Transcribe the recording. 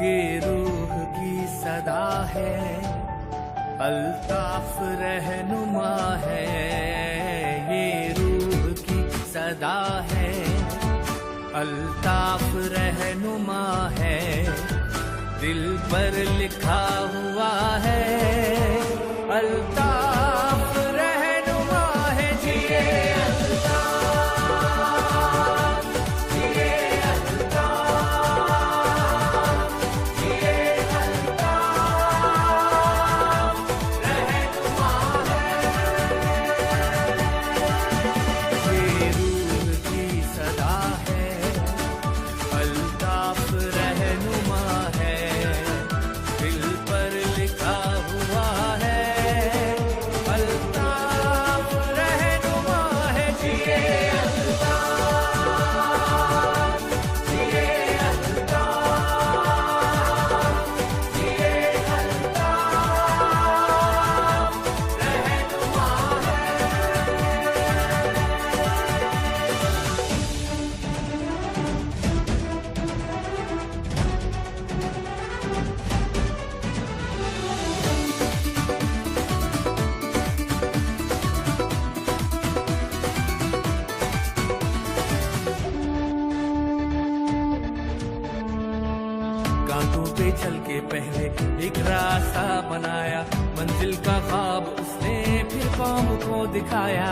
ये रूह की सदा है, अल्ताफ रहनुमा है। ये रूह की सदा है, अल्ताफ रहनुमा है। दिल पर लिखा हुआ है, अल्ताफ रहनुमा है। जिए अल्ताफ, जिए अल्ताफ, जिए अल्ताफ रहनुमा है। ये रूह की सदा है, अल्ताफ रहनुमा है। दिल पर लिखा हुआ है, अल्ताफ रहनुमा है। जिए अल्ताफ, जिए अल्ताफ, जिए अल्ताफ रहनुमा है। कांटों पे चल के पहले एक रास्ता बनाया, मंजिल का ख्वाब उसने फिर कौम को दिखाया।